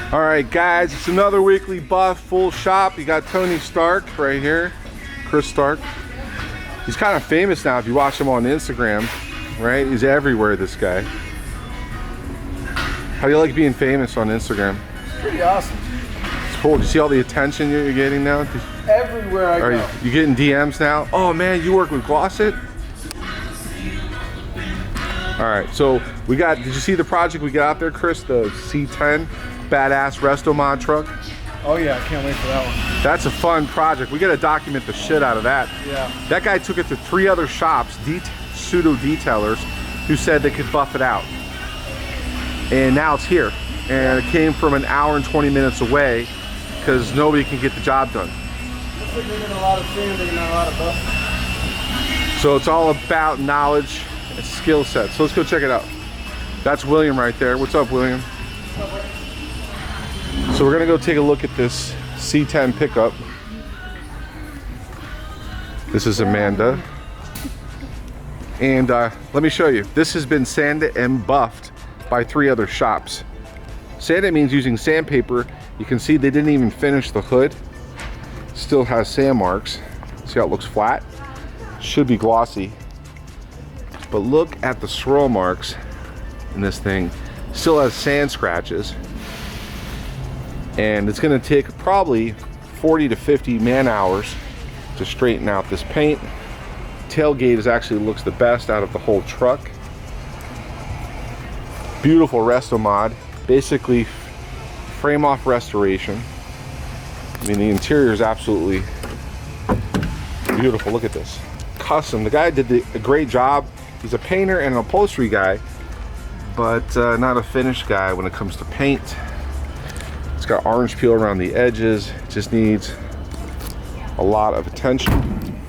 All right, guys, it's another weekly buff, full shop. You got Tony Stark right here, Chris Stark. He's kind of famous now if you watch him on Instagram, right? He's everywhere, this guy. How do you like being famous on Instagram? It's pretty awesome. It's cool. Do you see all the attention you're getting now? Everywhere I go. You getting DMs now? Oh man, you work with Glossit? All right, so we got, did you see the project we got out there, Chris? The C10 badass resto mod truck? Oh yeah, I can't wait for that one. That's a fun project. We gotta document the shit out of that. Yeah. That guy took it to 3 other shops, pseudo detailers, who said they could buff it out. And now it's here. And it came from an hour and 20 minutes away because nobody can get the job done. Looks like they're doing a lot of sanding, not a lot of buffing. So it's all about knowledge and skill set. So let's go check it out. That's William right there. What's up, William? So we're gonna go take a look at this C10 pickup. This is Amanda. And let me show you. This has been sanded and buffed by 3 other shops. Sanded means using sandpaper. You can see they didn't even finish the hood. Still has sand marks. See how it looks flat? Should be glossy. But look at the swirl marks in this thing. Still has sand scratches. And it's gonna take probably 40 to 50 man hours to straighten out this paint. Tailgate actually looks the best out of the whole truck. Beautiful resto mod, basically frame off restoration. I mean, the interior is absolutely beautiful. Look at this, custom. The guy did a great job. He's a painter and an upholstery guy, but not a finish guy when it comes to paint. It's got orange peel around the edges. It just needs a lot of attention.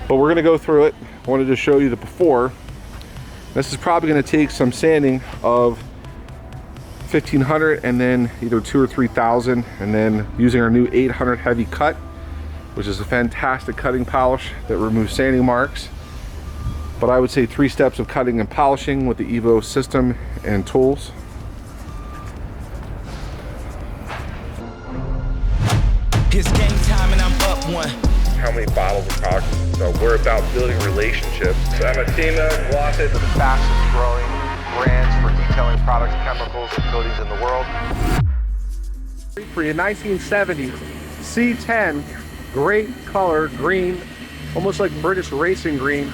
But we're gonna go through it. I wanted to show you the before. This is probably gonna take some sanding of 1,500 and then either 2,000 or 3,000, and then using our new 800 heavy cut, which is a fantastic cutting polish that removes sanding marks. But I would say 3 steps of cutting and polishing with the Evo system and tools. It's game time and I'm up one. How many bottles of product? So we're about building relationships. So I'm a team of Glossit, the fastest growing brands for detailing products, chemicals, and coatings in the world. For you, 1970 C10, great color, green, almost like British racing green,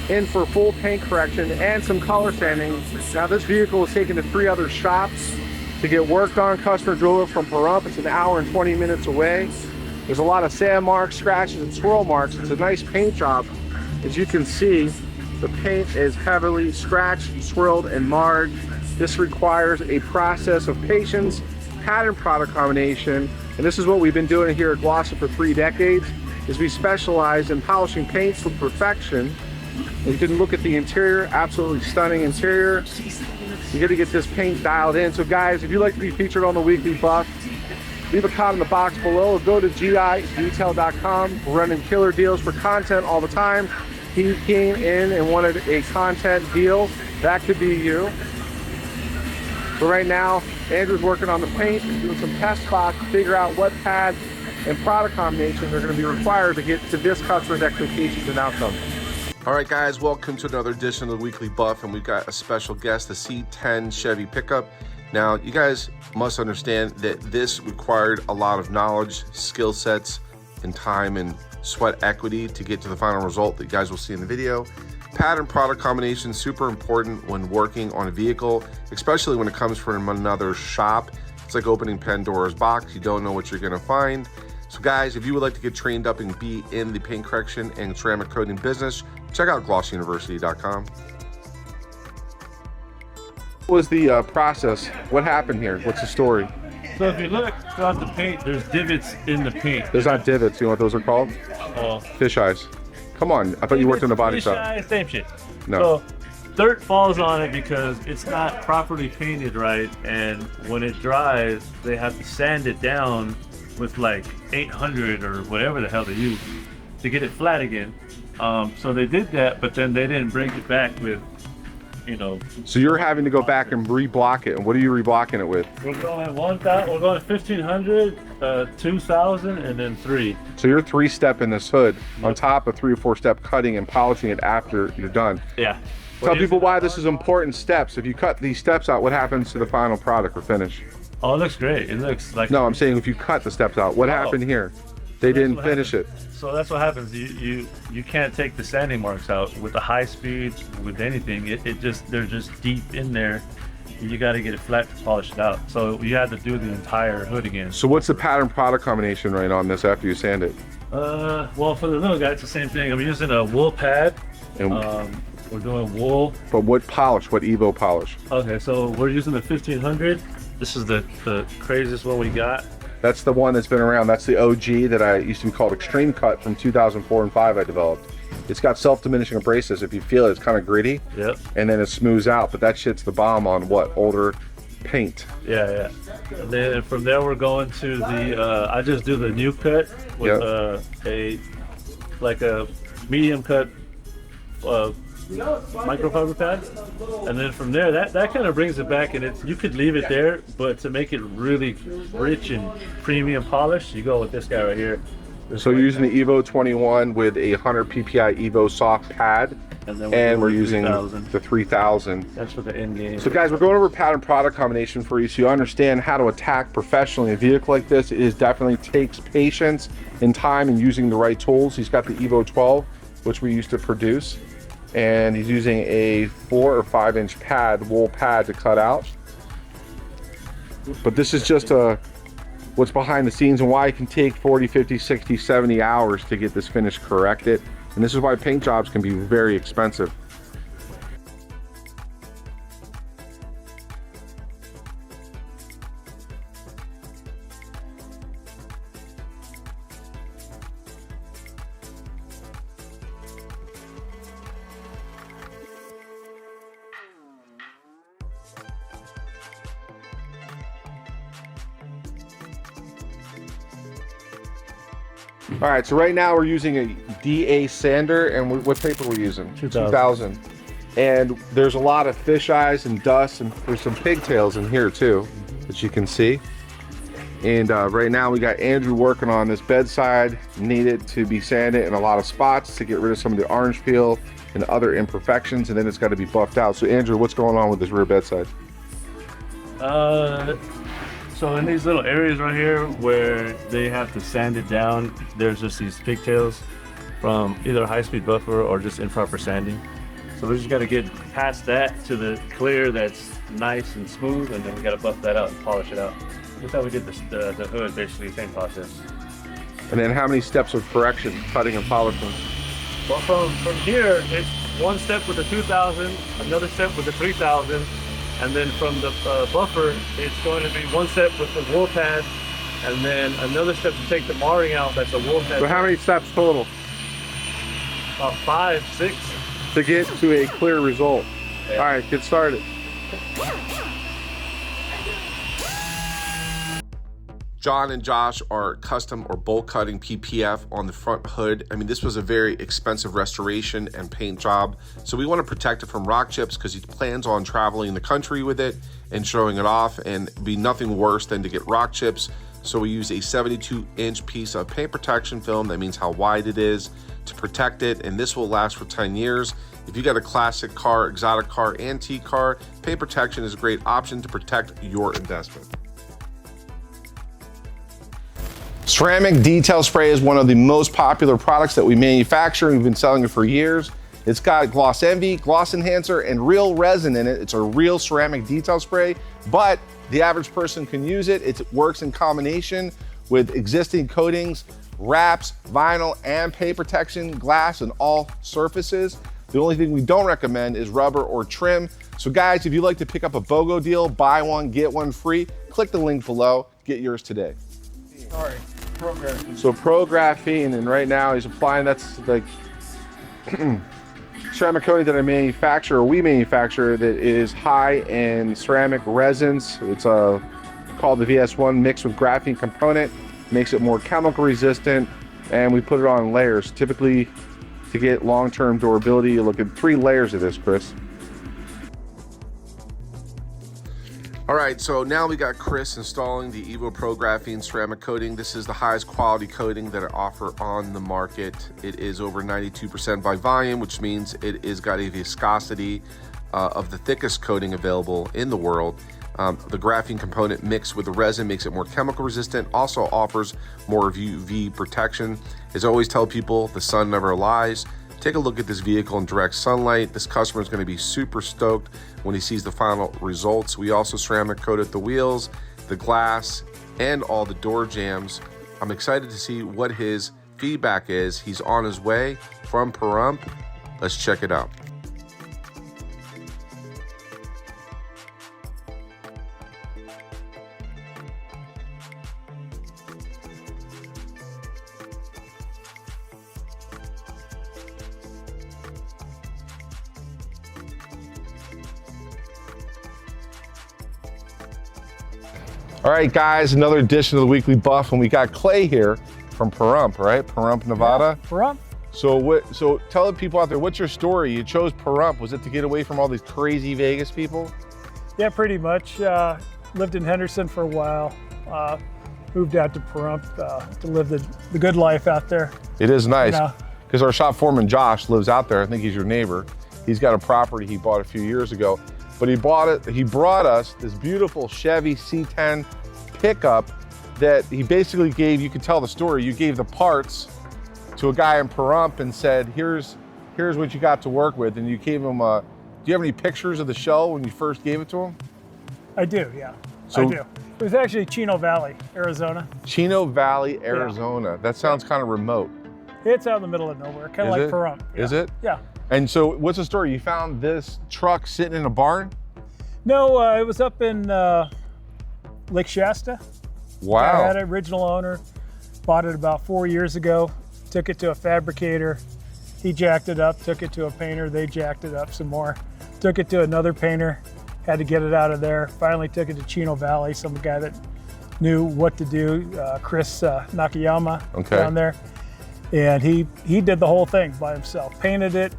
in for full paint correction and some color sanding. Now this vehicle was taken to 3 other shops to get worked on. Customer drove it from Parhump. It's an hour and 20 minutes away. There's a lot of sand marks, scratches, and swirl marks. It's a nice paint job. As you can see, the paint is heavily scratched, swirled, and marred. This requires a process of patience, pattern product combination, and this is what we've been doing here at Glossit for 3 decades, is we specialize in polishing paints to perfection. And you can look at the interior, absolutely stunning interior. You got to get this paint dialed in. So guys, if you'd like to be featured on the weekly buff, leave a comment in the box below or go to gidetail.com. We're running killer deals for content all the time. He came in and wanted a content deal. That could be you. But right now, Andrew's working on the paint and doing some test spots to figure out what pads and product combinations are going to be required to get to this customer's expectations and outcomes. All right, guys, welcome to another edition of the Weekly Buff, and we've got a special guest, the C10 Chevy pickup. Now, you guys must understand that this required a lot of knowledge, skill sets, and time and sweat equity to get to the final result that you guys will see in the video. Pattern product combination, super important when working on a vehicle, especially when it comes from another shop. It's like opening Pandora's box. You don't know what you're gonna find. So guys, if you would like to get trained up and be in the paint correction and ceramic coating business, check out glossuniversity.com. What was the process? What happened here? What's the story? So if you look throughout the paint, there's divots in the paint. There's not divots. You know what those are called? Fish eyes. Come on. I thought you worked in the body shop. Fish eyes, same shit. No. So dirt falls on it because it's not properly painted right, and when it dries, they have to sand it down with like 800 or whatever the hell they use to get it flat again. So they did that, but then they didn't bring it back with you know. So you're having to go back and reblock it. And what are you reblocking it with? We're going 1,000. We're going 1,500, 2,000, and then 3. So you're 3-stepping this hood on top of 3 or 4-step cutting and polishing it after you're done. Yeah. Tell people why this is important steps. If you cut these steps out, what happens to the final product or finish? Oh, it looks great. It looks like. No, I'm saying if you cut the steps out, what happened here? They didn't finish it. So that's what happens. You can't take the sanding marks out with the high speed, with anything. It just, they're just deep in there. You got to get it flat to polish it out. So you had to do the entire hood again. So what's the pattern product combination right on this after you sand it? Well, for the little guy, it's the same thing. I'm using a wool pad. And, we're doing wool. But what polish? What Evo polish? Okay, so we're using the 1,500. This is the craziest one we got. That's the one that's been around. That's the OG that I used to be called Extreme Cut from 2004 and 5 I developed. It's got self-diminishing abrasives. If you feel it, it's kind of gritty. Yep. And then it smooths out, but that shit's the bomb on what? Older paint. Yeah. And then from there we're going to the, I just do the new cut with a medium cut microfiber pad, and then from there that kind of brings it back, and you could leave it there, but to make it really rich and premium polish, you go with this guy right here. So you're using the Evo 21 with a 100 PPI Evo soft pad, and we're using the 3000. That's for the end game. So guys, we're going over pattern product combination for you so you understand how to attack professionally a vehicle like this. It definitely takes patience and time and using the right tools. He's got the Evo 12, which we used to produce, and he's using a 4 or 5 inch pad, wool pad, to cut out. But this is just what's behind the scenes and why it can take 40, 50, 60, 70 hours to get this finish corrected. And this is why paint jobs can be very expensive. All right, so right now we're using a DA sander, and what paper we're using? 2000. And there's a lot of fish eyes and dust, and there's some pigtails in here too, that you can see. And right now we got Andrew working on this bedside, needed to be sanded in a lot of spots to get rid of some of the orange peel and other imperfections, and then it's got to be buffed out. So Andrew, what's going on with this rear bedside? So in these little areas right here where they have to sand it down, there's just these pigtails from either high-speed buffer or just improper sanding. So we just got to get past that to the clear that's nice and smooth, and then we got to buff that out and polish it out. That's how we did the hood, basically, same process. And then how many steps of correction, cutting and polishing? Well, from here, it's one step with the 2000, another step with the 3000, and then from the buffer, it's going to be one step with the wool pad, and then another step to take the marring out. That's a wool pad. So how many steps total? About 5, 6. To get to a clear result. Yeah. All right, get started. John and Josh are custom or bolt cutting PPF on the front hood. I mean, this was a very expensive restoration and paint job. So we want to protect it from rock chips because he plans on traveling the country with it and showing it off, and it'd be nothing worse than to get rock chips. So we use a 72-inch piece of paint protection film. That means how wide it is to protect it, and this will last for 10 years. If you got a classic car, exotic car, antique car, paint protection is a great option to protect your investment. Ceramic detail spray is one of the most popular products that we manufacture, and we've been selling it for years. It's got gloss envy, gloss enhancer, and real resin in it. It's a real ceramic detail spray, but the average person can use it. It works in combination with existing coatings, wraps, vinyl, and paint protection, glass, and all surfaces. The only thing we don't recommend is rubber or trim. So guys, if you'd like to pick up a BOGO deal, buy one, get one free, click the link below, get yours today. Sorry, ProGraphene. So ProGraphene, and right now he's applying, that's like ceramic coating that I manufacture, or we manufacture, that is high in ceramic resins. It's called the VS1 mixed with graphene component, makes it more chemical resistant, and we put it on layers. Typically, to get long-term durability, you look at 3 layers of this, Chris. All right, so now we got Chris installing the Evo Pro Graphene ceramic coating. This is the highest quality coating that I offer on the market. It is over 92% by volume, which means it is got a viscosity of the thickest coating available in the world. The graphene component mixed with the resin makes it more chemical resistant, also offers more UV protection. As I always tell people, the sun never lies. Take a look at this vehicle in direct sunlight. This customer is going to be super stoked when he sees the final results. We also ceramic coated the wheels, the glass, and all the door jambs. I'm excited to see what his feedback is. He's on his way from Parhump. Let's check it out. All right, guys, another edition of the Weekly Buff, and we got Clay here from Parhump, right? Parhump, Nevada. Yeah, Parhump. So tell the people out there, what's your story? You chose Parhump. Was it to get away from all these crazy Vegas people? Yeah, pretty much. Lived in Henderson for a while. Moved out to Parhump to live the good life out there. It is nice, You know. because our shop foreman, Josh, lives out there. I think he's your neighbor. He's got a property he bought a few years ago, but he brought us this beautiful Chevy C10 pickup that he basically gave, you can tell the story, you gave the parts to a guy in Parhump and said, here's what you got to work with, and you gave him do you have any pictures of the show when you first gave it to him? I do, yeah. So- I do. It was actually Chino Valley, Arizona. Chino Valley, Arizona. That sounds kind of remote. It's out in the middle of nowhere, kind Is of like it? Parhump. Yeah. Is it? Yeah. And so what's the story? You found this truck sitting in a barn? No, it was up in Lake Shasta. Wow. I had an original owner, bought it about 4 years ago, took it to a fabricator. He jacked it up, took it to a painter, they jacked it up some more. Took it to another painter, had to get it out of there. Finally took it to Chino Valley, some guy that knew what to do, Chris Nakayama down there. And he did the whole thing by himself. Painted it,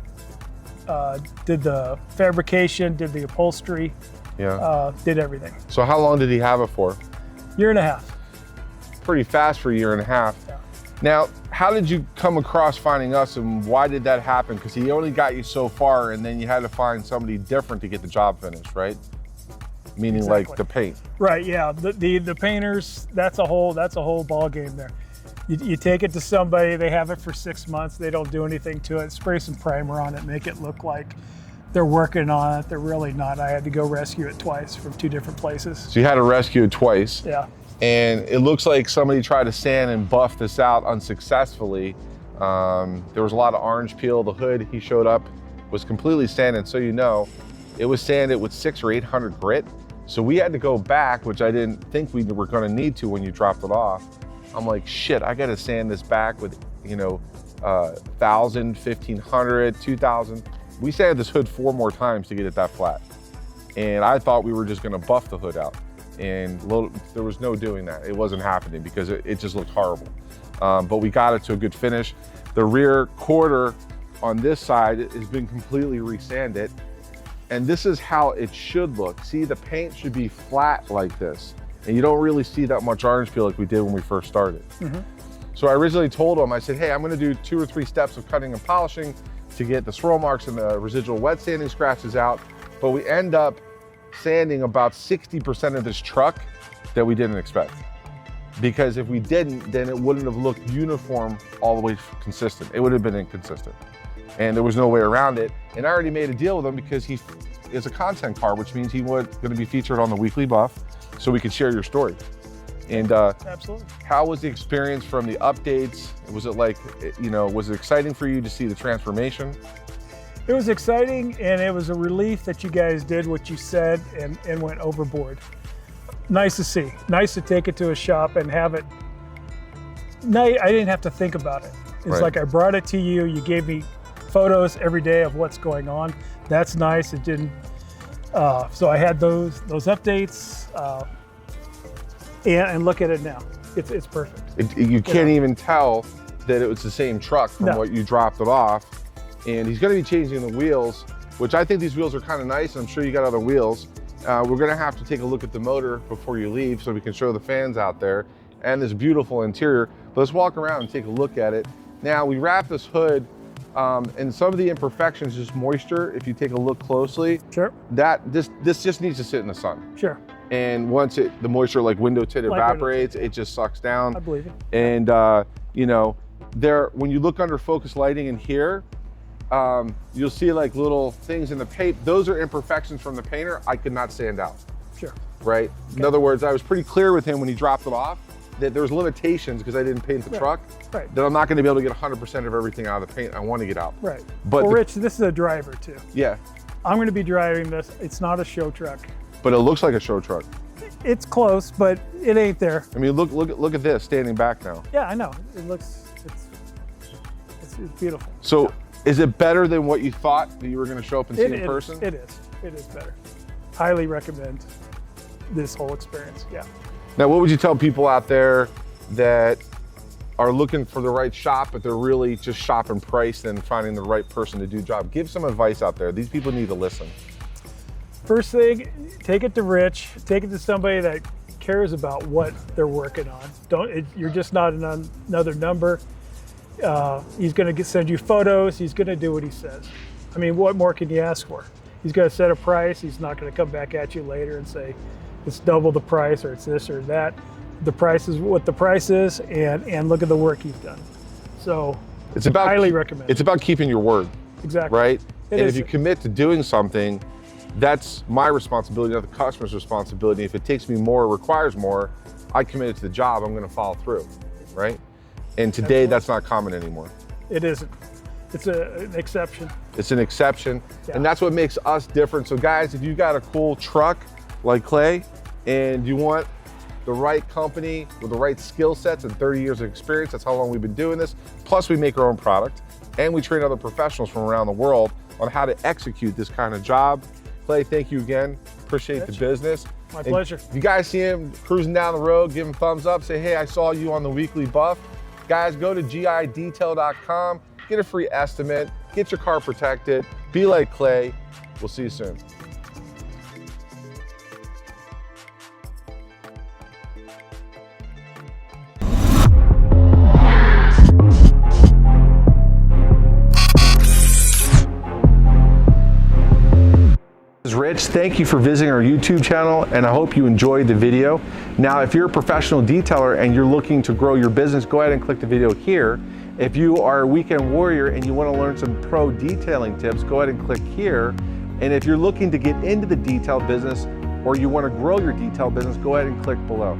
did the fabrication, did the upholstery, did everything. So how long did he have it for? Year and a half. Pretty fast for a year and a half. Yeah. Now, how did you come across finding us, and why did that happen? Because he only got you so far, and then you had to find somebody different to get the job finished, right? Meaning Exactly. like the paint. Right, yeah. The painters, that's a whole ball game there. You take it to somebody, they have it for 6 months, they don't do anything to it, spray some primer on it, make it look like they're working on it. They're really not. I had to go rescue it twice from 2 different places. So you had to rescue it twice. Yeah. And it looks like somebody tried to sand and buff this out unsuccessfully. There was a lot of orange peel. The hood, he showed up, was completely sanded. So you know, it was sanded with 600 or 800 grit. So we had to go back, which I didn't think we were gonna need to when you dropped it off. I'm like, shit, I gotta sand this back with, 1,000, 1,500, 2,000. We sanded this hood 4 more times to get it that flat. And I thought we were just gonna buff the hood out. And there was no doing that. It wasn't happening because it just looked horrible. But we got it to a good finish. The rear quarter on this side has been completely resanded. And this is how it should look. See, the paint should be flat like this. And you don't really see that much orange peel like we did when we first started. Mm-hmm. So I originally told him, I said, hey, I'm gonna do 2 or 3 steps of cutting and polishing to get the swirl marks and the residual wet sanding scratches out. But we end up sanding about 60% of this truck that we didn't expect. Because if we didn't, then it wouldn't have looked uniform all the way consistent. It would have been inconsistent. And there was no way around it. And I already made a deal with him because he is a content car, which means he was gonna be featured on the Weekly Buff so we could share your story. And Absolutely. how was the experience from the updates? Was it like, was it exciting for you to see the transformation? It was exciting, and it was a relief that you guys did what you said and went overboard. Nice to see. Nice to take it to a shop and have it. No, I didn't have to think about it. It's Right. like I brought it to you. You gave me photos every day of what's going on. That's nice. It didn't. So I had those updates, and look at it now. It's perfect. You can't even tell that it was the same truck from what you dropped it off. And he's gonna be changing the wheels, which I think these wheels are kind of nice. And I'm sure you got other wheels. We're gonna have to take a look at the motor before you leave so we can show the fans out there and this beautiful interior. But let's walk around and take a look at it. Now we wrap this hood, and some of the imperfections is moisture. If you take a look closely, Sure. this just needs to sit in the sun. Sure. And once the moisture like window tint evaporates, it just sucks down. I believe it. And you know, when you look under focus lighting in here, you'll see like little things in the paint. Those are imperfections from the painter. I could not sand out. Sure. Right? Okay. In other words, I was pretty clear with him when he dropped it off that there's limitations because I didn't paint the truck. Right. That I'm not going to be able to get 100% of everything out of the paint I want to get out. Right. But well, Rich, this is a driver too. Yeah. I'm going to be driving this. It's not a show truck. But it looks like a show truck. It's close, but it ain't there. I mean, look at this standing back now. Yeah, I know. It looks, it's beautiful. So, is it better than what you thought that you were going to show up and see in person? It is. It is better. Highly recommend this whole experience. Yeah. Now, what would you tell people out there that are looking for the right shop, but they're really just shopping price and finding the right person to do the job? Give some advice out there. These people need to listen. First thing, take it to Rich. Take it to somebody that cares about what they're working on. You're just not another number. He's going to send you photos. He's going to do what he says. I mean, what more can you ask for? He's going to set a price. He's not going to come back at you later and say it's double the price or it's this or that. The price is what the price is, and look at the work he's done. So it's about highly recommend. It's about keeping your word. Exactly. Right? And if you commit to doing something, that's my responsibility, not the customer's responsibility. If it takes me more, requires more, I committed to the job, I'm going to follow through, right? And today, that's not common anymore. It isn't. It's an exception. It's an exception, yeah. And that's what makes us different. So guys, if you got a cool truck like Clay, and you want the right company with the right skill sets and 30 years of experience, that's how long we've been doing this. Plus we make our own product, and we train other professionals from around the world on how to execute this kind of job. Clay, thank you again. Appreciate the business. My pleasure. If you guys see him cruising down the road, give him thumbs up. Say, hey, I saw you on the Weekly Buff. Guys, go to gidetail.com, get a free estimate, get your car protected. Be like Clay. We'll see you soon. Rich, thank you for visiting our YouTube channel, and I hope you enjoyed the video. Now, if you're a professional detailer and you're looking to grow your business, go ahead and click the video here. If you are a weekend warrior and you want to learn some pro detailing tips, go ahead and click here. And if you're looking to get into the detail business or you want to grow your detail business, go ahead and click below.